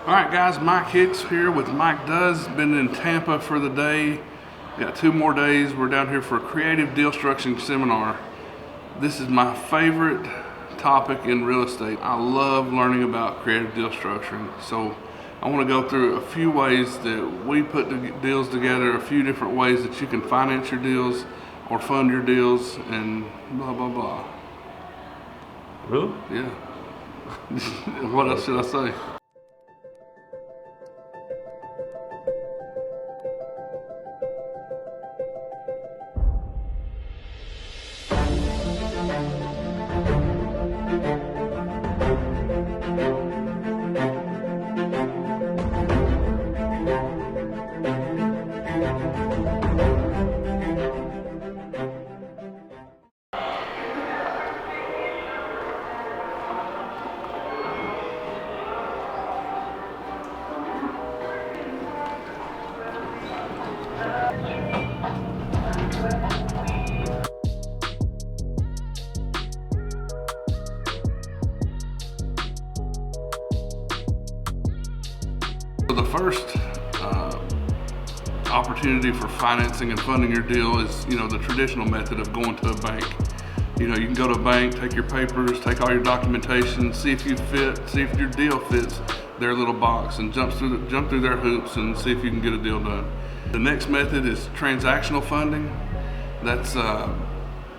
All right, guys, Mike Hicks here with Mike Does. Been in Tampa for the day. Got 2 more days. We're down here for a creative deal structuring seminar. This is my favorite topic in real estate. I love learning about creative deal structuring. So I want to go through a few ways that we put the deals together, a few different ways that you can finance your deals or fund your deals, and blah, blah, blah. Really? Yeah. What else should I say? So the first opportunity for financing and funding your deal is, the traditional method of going to a bank. You can go to a bank, take your papers, take all your documentation, see if you fit, see if your deal fits their little box, and jump through their hoops and see if you can get a deal done. The next method is transactional funding. That's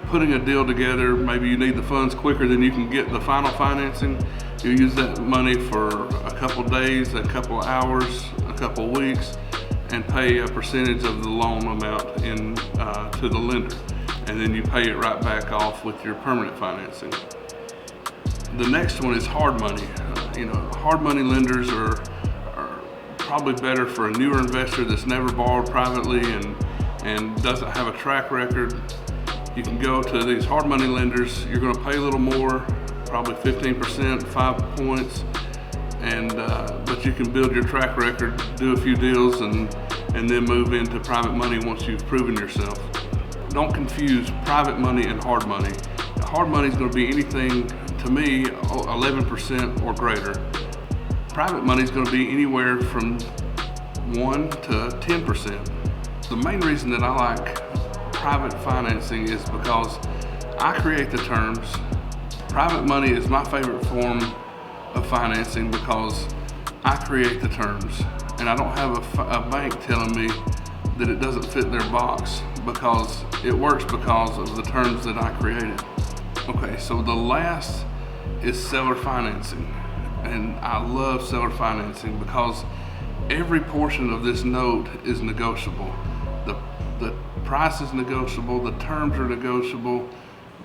putting a deal together. Maybe you need the funds quicker than you can get the final financing. You use that money for a couple days, a couple hours, a couple weeks, and pay a percentage of the loan amount to the lender. And then you pay it right back off with your permanent financing. The next one is hard money. Hard money lenders are probably better for a newer investor that's never borrowed privately and doesn't have a track record. You can go to these hard money lenders. You're going to pay a little more, probably 15%, 5 points, but you can build your track record, do a few deals, and then move into private money once you've proven yourself. Don't confuse private money and hard money. Hard money is going to be anything, to me, 11% or greater. Private money is going to be anywhere from 1 to 10%. The main reason that I like private financing is because I create the terms. Private money is my favorite form of financing because I create the terms, and I don't have a bank telling me that it doesn't fit their box, because it works because of the terms that I created. Okay, so the last is seller financing, and I love seller financing because every portion of this note is negotiable. The price is negotiable, the terms are negotiable,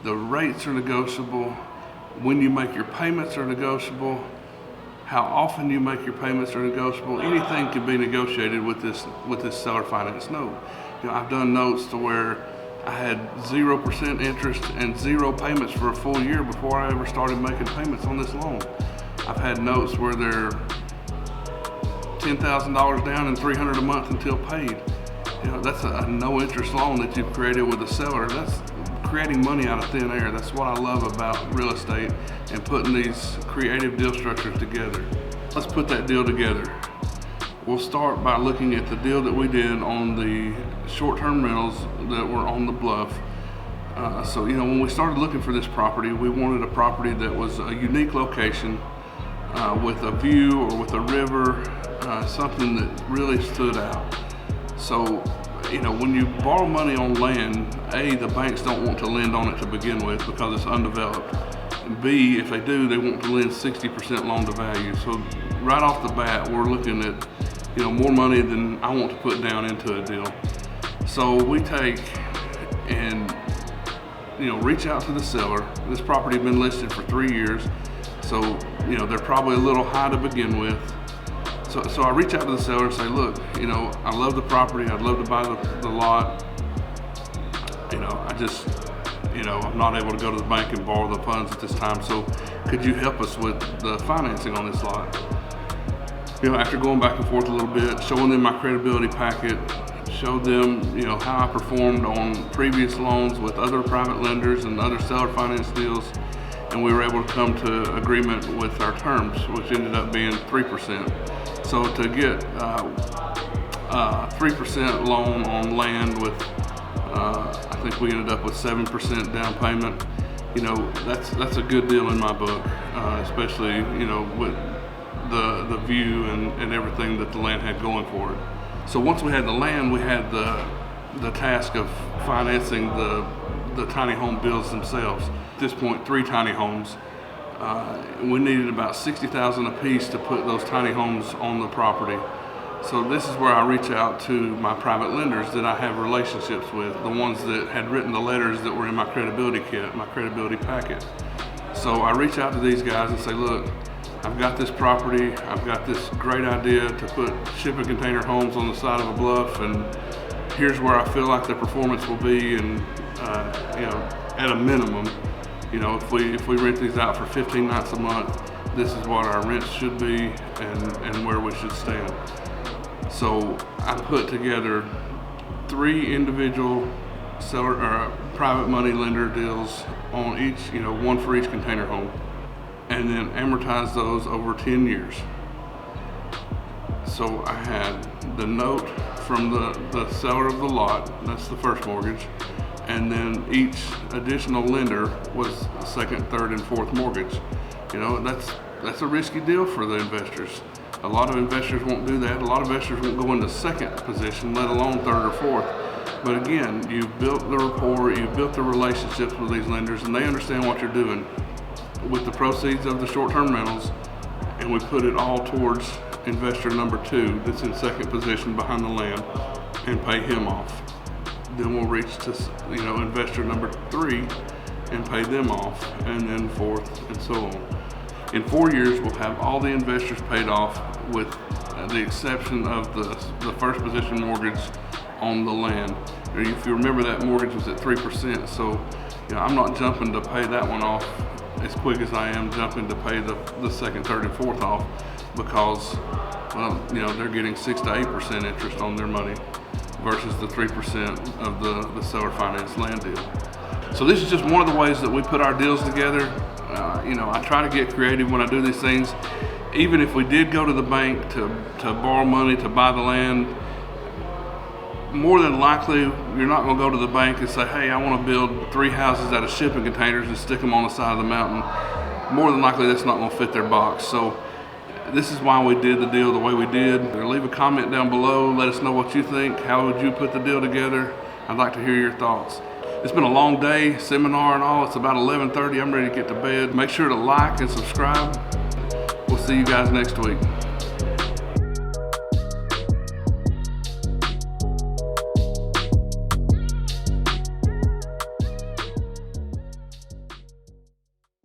the rates are negotiable, when you make your payments are negotiable, how often you make your payments are negotiable. Anything can be negotiated with this seller finance note. I've done notes to where I had 0% interest and 0 payments for a full year before I ever started making payments on this loan. I've had notes where they're $10,000 down and $300 a month until paid. That's a no interest loan that you've created with a seller. That's creating money out of thin air. That's what I love about real estate and putting these creative deal structures together. Let's put that deal together. We'll start by looking at the deal that we did on the short-term rentals that were on the bluff. So when we started looking for this property, we wanted a property that was a unique location with a view or with a river, something that really stood out. So when you borrow money on land, A, the banks don't want to lend on it to begin with because it's undeveloped. And B, if they do, they want to lend 60% loan to value. So right off the bat, we're looking at more money than I want to put down into a deal. So we take and reach out to the seller. This property had been listed for 3 years, so they're probably a little high to begin with. So I reach out to the seller and say, look, I love the property. I'd love to buy the lot. I'm not able to go to the bank and borrow the funds at this time. So could you help us with the financing on this lot? After going back and forth a little bit, showing them my credibility packet, showed them, how I performed on previous loans with other private lenders and other seller finance deals, and we were able to come to agreement with our terms, which ended up being 3%. So to get 3% loan on land with, I think we ended up with 7% down payment. You know, that's a good deal in my book, especially, you know, with the view and everything that the land had going for it. So once we had the land, we had the task of financing the tiny home builds themselves. At this point, 3 tiny homes. We needed about $60,000 a piece to put those tiny homes on the property. So this is where I reach out to my private lenders that I have relationships with, the ones that had written the letters that were in my credibility kit, my credibility packet. So I reach out to these guys and say, look, I've got this property, I've got this great idea to put shipping container homes on the side of a bluff, and here's where I feel like the performance will be, and you know, at a minimum, you know, if we rent these out for 15 nights a month, this is what our rents should be and where we should stand. So I put together 3 individual seller or private money lender deals on each, you know, 1 for each container home, and then amortize those over 10 years. So I had the note from the seller of the lot, that's the first mortgage, and then each additional lender was the second, third, and fourth mortgage. You know, that's a risky deal for the investors. A lot of investors won't do that. A lot of investors won't go into second position, let alone third or fourth. But again, you've built the rapport, you've built the relationships with these lenders, and they understand what you're doing with the proceeds of the short-term rentals, and we put it all towards investor number 2 that's in second position behind the land, and pay him off. Then we'll reach to, you know, investor number 3 and pay them off, and then fourth, and so on. In 4 years, we'll have all the investors paid off, with the exception of the first position mortgage on the land. If you remember, that mortgage was at 3%, so you know, I'm not jumping to pay that one off as quick as I am jumping to pay the second, third, and fourth off, because, well, you know, they're getting 6 to 8% interest on their money versus the 3% of the seller finance land deal. So this is just one of the ways that we put our deals together. You know, I try to get creative when I do these things. Even if we did go to the bank to borrow money to buy the land, more than likely you're not going to go to the bank and say, hey, I want to build 3 houses out of shipping containers and stick them on the side of the mountain. More than likely that's not going to fit their box. So this is why we did the deal the way we did. Leave a comment down below, let us know what you think. How would you put the deal together? I'd like to hear your thoughts. It's been a long day, seminar and all. It's about 11:30. I'm ready to get to bed. Make sure to like and subscribe. We'll see you guys next week.